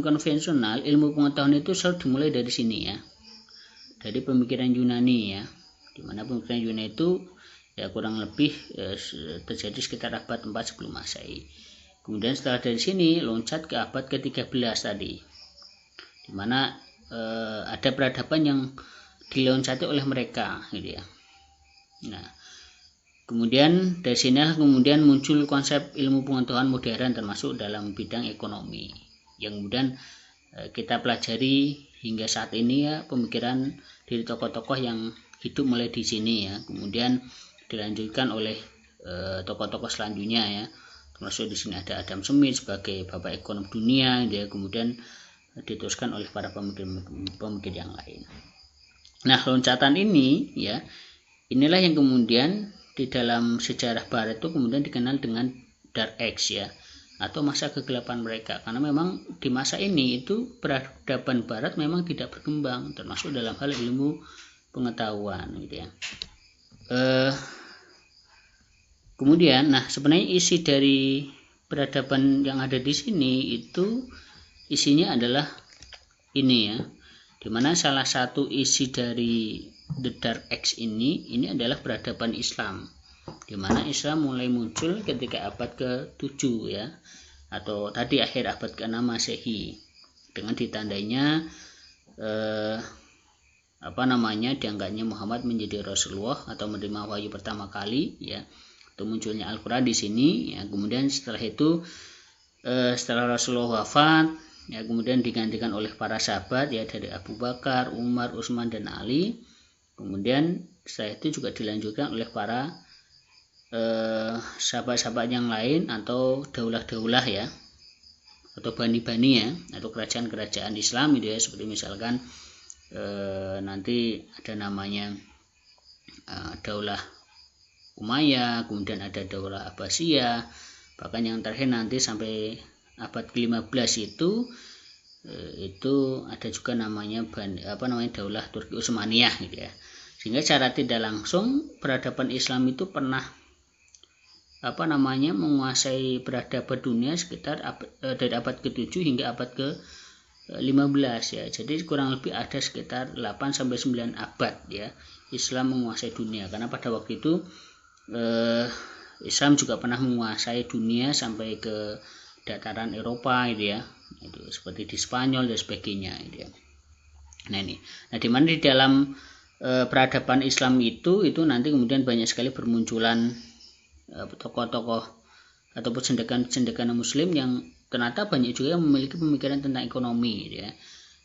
konvensional, ilmu pengetahuan itu selalu dimulai dari sini ya, dari pemikiran Yunani ya, dimana pemikiran Yunani itu ya kurang lebih terjadi sekitar abad 4 sebelum Masehi. Kemudian setelah dari sini loncat ke abad ke-13 tadi, dimana ada peradaban yang diloncati oleh mereka gitu ya. Nah, kemudian dari sinilah kemudian muncul konsep ilmu pengetahuan modern termasuk dalam bidang ekonomi yang kemudian kita pelajari hingga saat ini ya, pemikiran dari tokoh-tokoh yang hidup mulai di sini ya, kemudian dilanjutkan oleh tokoh-tokoh selanjutnya ya, termasuk di sini ada Adam Smith sebagai bapak ekonomi dunia ya, kemudian diteruskan oleh para pemikir yang lain. Nah, loncatan ini ya, inilah yang kemudian di dalam sejarah barat itu kemudian dikenal dengan Dark Age ya, atau masa kegelapan mereka, karena memang di masa ini itu peradaban barat memang tidak berkembang termasuk dalam hal ilmu pengetahuan gitu ya. Kemudian nah sebenarnya isi dari peradaban yang ada di sini itu isinya adalah ini ya, dimana salah satu isi dari The Dark Age ini adalah peradaban Islam, dimana Islam mulai muncul ketika abad ke-7 ya, atau tadi akhir abad ke-6 Masehi, dengan ditandainya dianggapnya Muhammad menjadi Rasulullah atau menerima wahyu pertama kali ya, atau munculnya Al-Quran di sini ya. Kemudian setelah itu setelah Rasulullah wafat ya, kemudian digantikan oleh para sahabat ya, dari Abu Bakar, Umar, Utsman dan Ali. Kemudian setelah itu juga dilanjutkan oleh para sahabat-sahabat yang lain atau daulah-daulah ya, atau bani-bani ya, atau kerajaan-kerajaan Islam gitu ya, seperti misalkan nanti ada namanya daulah Umayyah, kemudian ada daulah Abbasiyah, bahkan yang terakhir nanti sampai abad ke-15 itu ada juga namanya daulah Turki Utsmaniyah gitu ya. Sehingga secara tidak langsung peradaban Islam itu pernah menguasai peradaban dunia sekitar dari abad ke-7 hingga abad ke-15 ya. Jadi kurang lebih ada sekitar 8-9 abad ya Islam menguasai dunia, karena pada waktu itu Islam juga pernah menguasai dunia sampai ke dataran Eropa gitu ya, itu seperti di Spanyol dan sebagainya gitu ya. Nah ini, dimana di dalam peradaban Islam itu nanti kemudian banyak sekali bermunculan tokoh-tokoh ataupun cendekiawan Muslim yang ternyata banyak juga yang memiliki pemikiran tentang ekonomi gitu ya.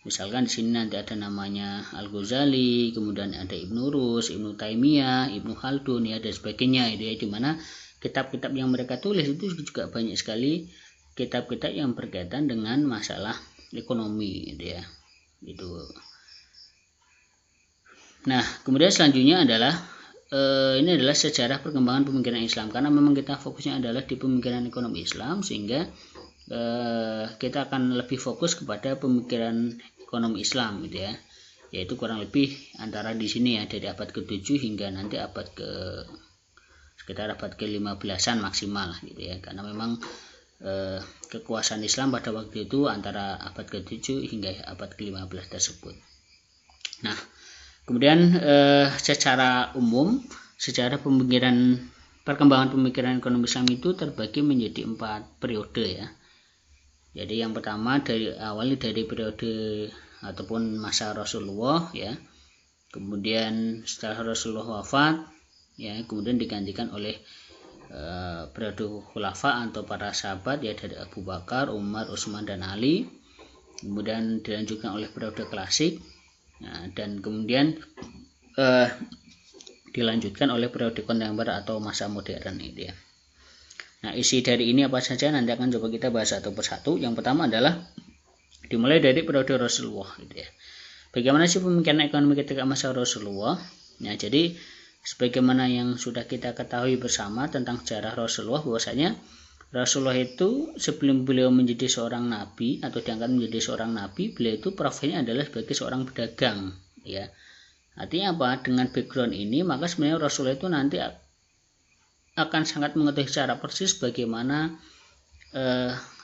Misalkan di sini nanti ada namanya Al-Ghazali, kemudian ada Ibnu Rus, Ibnu Taimiyah, Ibnu Khaldun ya, dan sebagainya gitu ya, di mana kitab-kitab yang mereka tulis itu juga banyak sekali kitab-kitab yang berkaitan dengan masalah ekonomi gitu ya. Gitu. Nah, kemudian selanjutnya adalah ini adalah sejarah perkembangan pemikiran Islam, karena memang kita fokusnya adalah di pemikiran ekonomi Islam, sehingga kita akan lebih fokus kepada pemikiran ekonomi Islam gitu ya, yaitu kurang lebih antara di sini ya, dari abad ke-7 hingga nanti sekitar abad ke-15an maksimal gitu ya, karena memang kekuasaan Islam pada waktu itu antara abad ke-7 hingga abad ke-15 tersebut. Nah, kemudian secara umum sejarah perkembangan pemikiran ekonomi Islam itu terbagi menjadi 4 periode ya. Jadi yang pertama awalnya dari periode ataupun masa Rasulullah ya. Kemudian setelah Rasulullah wafat ya, kemudian digantikan oleh periode khulafa atau para sahabat ya, dari Abu Bakar, Umar, Utsman dan Ali. Kemudian dilanjutkan oleh periode klasik. Nah, dan kemudian dilanjutkan oleh periode kontemporer atau masa modern ini ya. Nah, isi dari ini apa saja nanti akan coba kita bahas satu persatu. Yang pertama adalah dimulai dari periode Rasulullah gitu ya. Bagaimana sih pemikiran ekonomi ketika masa Rasulullah? Nah, jadi sebagaimana yang sudah kita ketahui bersama tentang sejarah Rasulullah, bahwasanya Rasulullah itu sebelum beliau menjadi seorang nabi atau diangkat menjadi seorang nabi, beliau itu profilnya adalah sebagai seorang pedagang ya. Artinya apa? Dengan background ini maka sebenarnya Rasulullah itu nanti akan sangat mengetahui secara persis bagaimana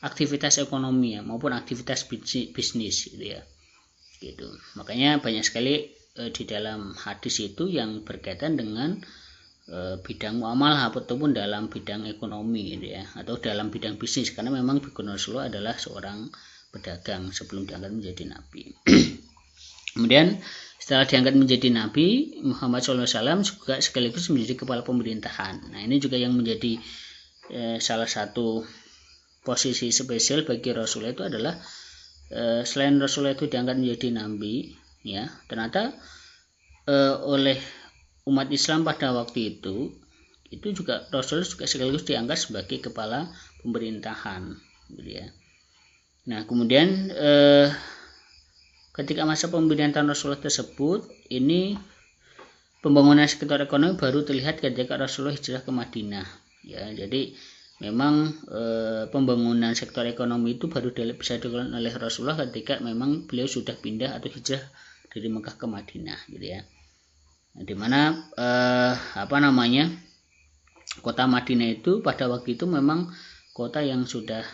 aktivitas ekonomi ya, maupun aktivitas bisnis gitu ya. Gitu. Makanya banyak sekali di dalam hadis itu yang berkaitan dengan bidang muamalah ataupun dalam bidang ekonomi gitu ya, atau dalam bidang bisnis, karena memang Rasulullah adalah seorang pedagang sebelum diangkat menjadi nabi. Kemudian setelah diangkat menjadi nabi, Muhammad SAW juga sekaligus menjadi kepala pemerintahan. Nah, ini juga yang menjadi salah satu posisi spesial bagi Rasulullah itu adalah selain Rasulullah itu diangkat menjadi nabi ya, ternyata oleh umat Islam pada waktu itu juga Rasulullah juga sekaligus diangkat sebagai kepala pemerintahan gitu ya. Nah, kemudian ketika masa pemerintahan Rasulullah tersebut, ini pembangunan sektor ekonomi baru terlihat ketika Rasulullah hijrah ke Madinah ya. Jadi memang pembangunan sektor ekonomi itu baru bisa dilakukan oleh Rasulullah ketika memang beliau sudah pindah atau hijrah dari Mekah ke Madinah gitu ya. Dimana kota Madinah itu pada waktu itu memang kota yang sudah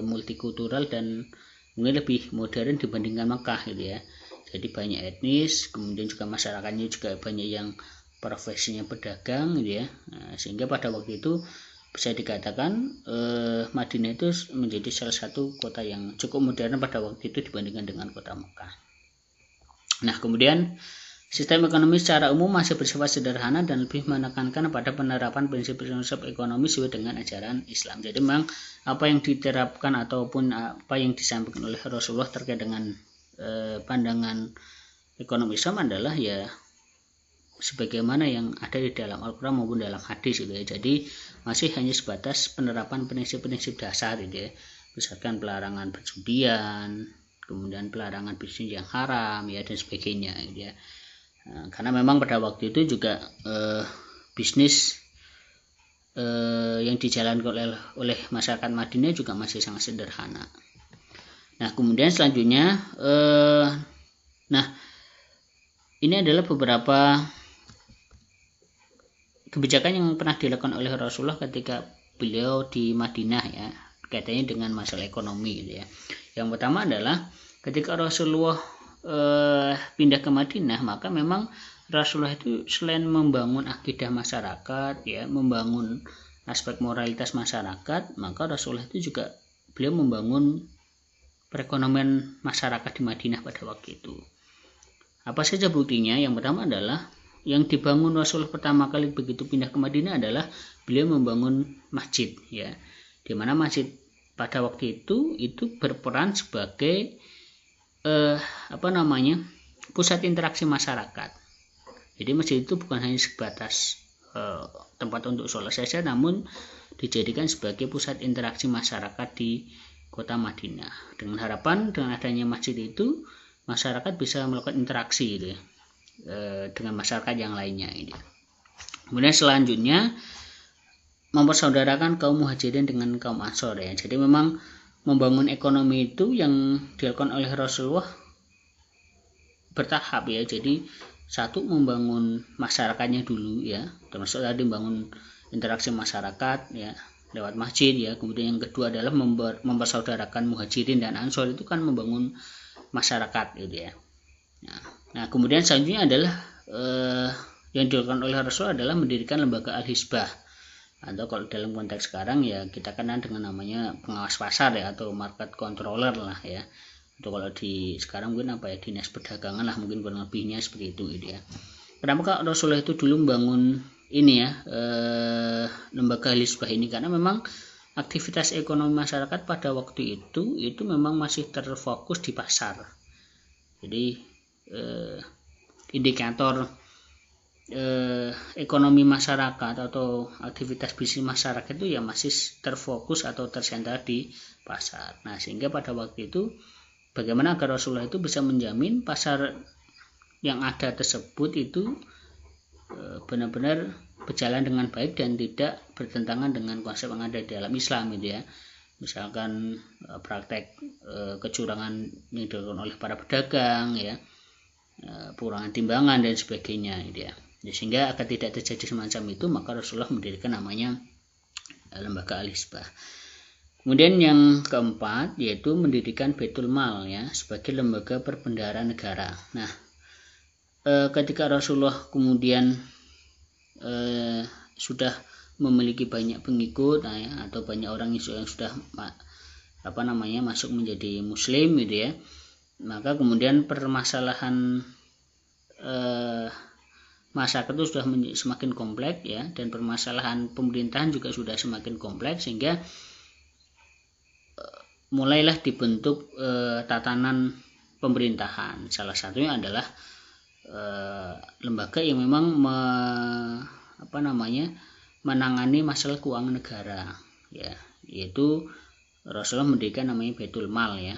multikultural dan mungkin lebih modern dibandingkan Mekah gitu ya. Jadi banyak etnis, kemudian juga masyarakatnya juga banyak yang profesinya pedagang gitu ya. Nah, sehingga pada waktu itu bisa dikatakan Madinah itu menjadi salah satu kota yang cukup modern pada waktu itu dibandingkan dengan kota Mekah. Nah, kemudian sistem ekonomi secara umum masih bersifat sederhana dan lebih menekankan pada penerapan prinsip-prinsip ekonomi sesuai dengan ajaran Islam. Jadi memang apa yang diterapkan ataupun apa yang disampaikan oleh Rasulullah terkait dengan pandangan ekonomi Islam adalah ya sebagaimana yang ada di dalam Al-Quran maupun dalam hadis gitu ya. Jadi masih hanya sebatas penerapan prinsip-prinsip dasar gitu ya, misalkan pelarangan perjudian, kemudian pelarangan bisnis yang haram ya, dan sebagainya gitu ya. Karena memang pada waktu itu juga bisnis yang dijalankan oleh masyarakat Madinah juga masih sangat sederhana. Nah, kemudian selanjutnya ini adalah beberapa kebijakan yang pernah dilakukan oleh Rasulullah ketika beliau di Madinah ya, kaitannya dengan masalah ekonomi gitu ya. Yang pertama adalah ketika Rasulullah pindah ke Madinah, maka memang Rasulullah itu selain membangun akidah masyarakat ya, membangun aspek moralitas masyarakat, maka Rasulullah itu juga beliau membangun perekonomian masyarakat di Madinah pada waktu itu. Apa saja buktinya? Yang pertama adalah yang dibangun Rasulullah pertama kali begitu pindah ke Madinah adalah beliau membangun masjid ya, di mana masjid pada waktu itu berperan sebagai pusat interaksi masyarakat. Jadi masjid itu bukan hanya sebatas tempat untuk sholat saja, namun dijadikan sebagai pusat interaksi masyarakat di kota Madinah. Dengan harapan dengan adanya masjid itu masyarakat bisa melakukan interaksi gitu ya, dengan masyarakat yang lainnya ini. Kemudian selanjutnya mempersaudarakan kaum muhajirin dengan kaum ansor ya. Jadi memang membangun ekonomi itu yang dilakukan oleh Rasulullah bertahap ya. Jadi satu, membangun masyarakatnya dulu ya, termasuk tadi membangun interaksi masyarakat ya lewat masjid ya. Kemudian yang kedua adalah mempersaudarakan muhajirin dan ansor, itu kan membangun masyarakat gitu ya. Nah kemudian selanjutnya adalah yang dilakukan oleh Rasulullah adalah mendirikan lembaga Al-Hisbah, atau kalau dalam konteks sekarang ya kita kenal dengan namanya pengawas pasar ya, atau market controller lah ya, atau kalau di sekarang mungkin dinas perdagangan lah, mungkin kurang lebihnya seperti itu gitu ya. Kenapa Kak Rasulullah itu dulu membangun ini ya, lembaga Al-Hisbah ini? Karena memang aktivitas ekonomi masyarakat pada waktu itu memang masih terfokus di pasar. Jadi indikator ekonomi masyarakat atau aktivitas bisnis masyarakat itu ya masih terfokus atau tersentral di pasar. Nah sehingga pada waktu itu bagaimana agar Rasulullah itu bisa menjamin pasar yang ada tersebut itu benar-benar berjalan dengan baik dan tidak bertentangan dengan konsep yang ada di dalam Islam gitu ya. Misalkan praktek kecurangan yang dilakukan oleh para pedagang ya, pengurangan timbangan dan sebagainya gitu ya. Sehingga agar tidak terjadi semacam itu, maka Rasulullah mendirikan namanya lembaga al-hisbah. Kemudian yang keempat yaitu mendirikan Baitul Mal ya sebagai lembaga perbendaharaan negara. Nah, ketika Rasulullah kemudian sudah memiliki banyak pengikut atau banyak orang yang sudah masuk menjadi muslim gitu ya, maka kemudian permasalahan masyarakat itu sudah semakin kompleks ya, dan permasalahan pemerintahan juga sudah semakin kompleks, sehingga mulailah dibentuk tatanan pemerintahan. Salah satunya adalah lembaga yang memang menangani masalah keuangan negara ya, yaitu Rasulullah mendirikan namanya Baitul Mal ya,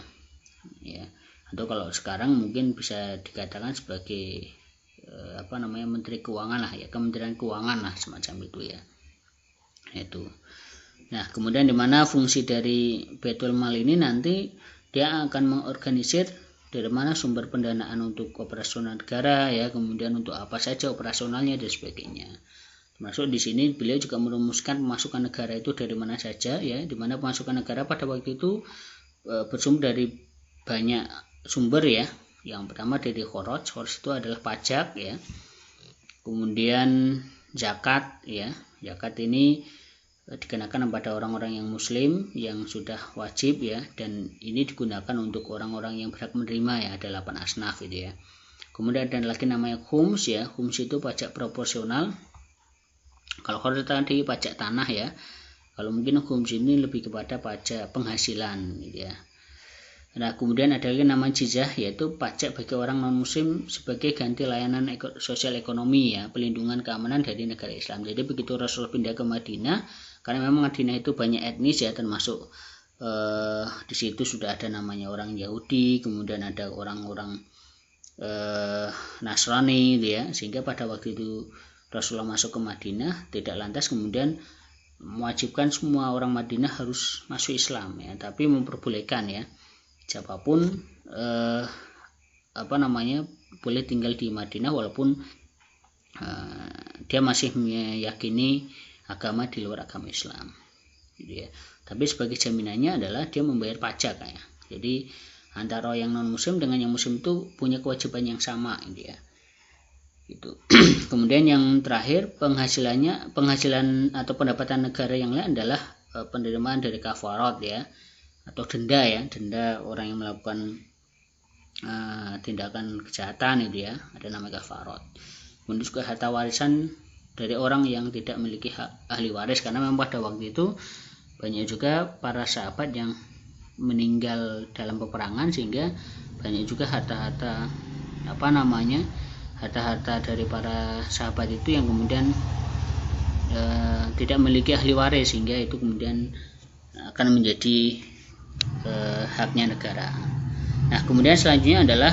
atau kalau sekarang mungkin bisa dikatakan sebagai Menteri Keuangan lah ya, Kementerian Keuangan lah semacam itu ya. Itu. Nah, kemudian di mana fungsi dari Baitul Mal ini nanti dia akan mengorganisir dari mana sumber pendanaan untuk operasional negara ya, kemudian untuk apa saja operasionalnya dan sebagainya. Termasuk di sini beliau juga merumuskan pemasukan negara itu dari mana saja ya, di mana pemasukan negara pada waktu itu bersumber dari banyak sumber ya. Yang pertama dari kharaj itu adalah pajak ya. Kemudian zakat ya. Zakat ini dikenakan kepada orang-orang yang muslim yang sudah wajib ya, dan ini digunakan untuk orang-orang yang berhak menerima ya, ada 8 asnaf gitu ya. Kemudian ada lagi namanya khums ya. Khums itu pajak proporsional. Kalau kharaj tadi pajak tanah ya. Kalau mungkin khums ini lebih kepada pajak penghasilan gitu ya. Nah, kemudian ada lagi namanya jizyah, yaitu pajak bagi orang non muslim sebagai ganti layanan sosial ekonomi ya, pelindungan keamanan dari negara Islam. Jadi begitu Rasul pindah ke Madinah, karena memang Madinah itu banyak etnis ya, termasuk di situ sudah ada namanya orang Yahudi, kemudian ada orang-orang Nasrani gitu ya, sehingga pada waktu itu Rasulullah masuk ke Madinah tidak lantas kemudian mewajibkan semua orang Madinah harus masuk Islam ya, tapi memperbolehkan ya siapapun boleh tinggal di Madinah walaupun dia masih meyakini agama di luar agama Islam gitu ya. Tapi sebagai jaminannya adalah dia membayar pajak ya. Jadi antara yang non muslim dengan yang muslim itu punya kewajiban yang sama gitu ya. Gitu. Kemudian yang terakhir penghasilan atau pendapatan negara yang lain adalah penerimaan dari kafarat ya, atau denda ya, denda orang yang melakukan tindakan kejahatan itu ya, ada namanya kafarat. Kemudian juga harta warisan dari orang yang tidak memiliki ahli waris, karena memang pada waktu itu banyak juga para sahabat yang meninggal dalam peperangan, sehingga banyak juga harta-harta dari para sahabat itu yang kemudian tidak memiliki ahli waris, sehingga itu kemudian akan menjadi haknya negara. Nah, kemudian selanjutnya adalah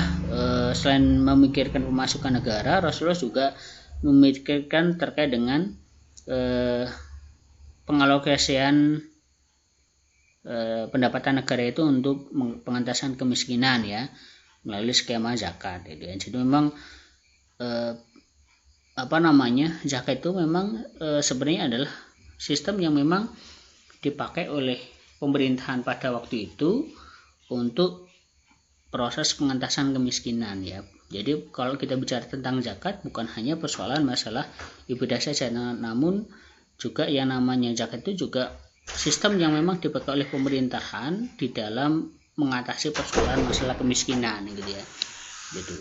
selain memikirkan pemasukan negara, Rasulullah juga memikirkan terkait dengan pengalokasian pendapatan negara itu untuk pengentasan kemiskinan ya, melalui skema zakat gitu ya. Jadi memang zakat itu memang sebenarnya adalah sistem yang memang dipakai oleh pemerintahan pada waktu itu untuk proses pengentasan kemiskinan ya. Jadi kalau kita bicara tentang zakat, bukan hanya persoalan masalah ibadah saja, namun juga yang namanya zakat itu juga sistem yang memang dipakai oleh pemerintahan di dalam mengatasi persoalan masalah kemiskinan gitu ya. Gitu.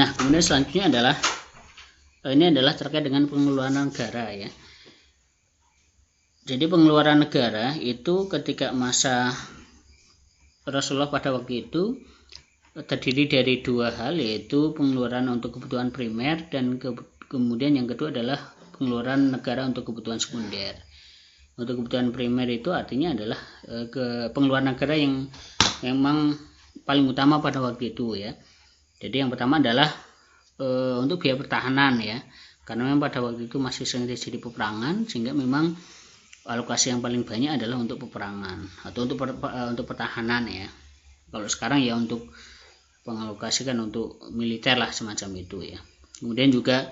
Nah, kemudian selanjutnya adalah terkait dengan pengeluaran negara ya. Jadi pengeluaran negara itu ketika masa Rasulullah pada waktu itu terdiri dari dua hal, yaitu pengeluaran untuk kebutuhan primer dan kemudian yang kedua adalah pengeluaran negara untuk kebutuhan sekunder. Untuk kebutuhan primer itu artinya adalah pengeluaran negara yang memang paling utama pada waktu itu ya. Jadi yang pertama adalah untuk biaya pertahanan ya, karena memang pada waktu itu masih sering terjadi peperangan, sehingga memang alokasi yang paling banyak adalah untuk peperangan atau untuk pertahanan ya. Kalau sekarang ya untuk pengalokasikan untuk militer lah semacam itu ya. Kemudian juga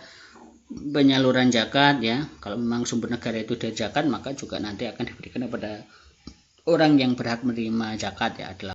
penyaluran zakat ya. Kalau memang sumber negara itu dari zakat, maka juga nanti akan diberikan kepada orang yang berhak menerima zakat ya, adalah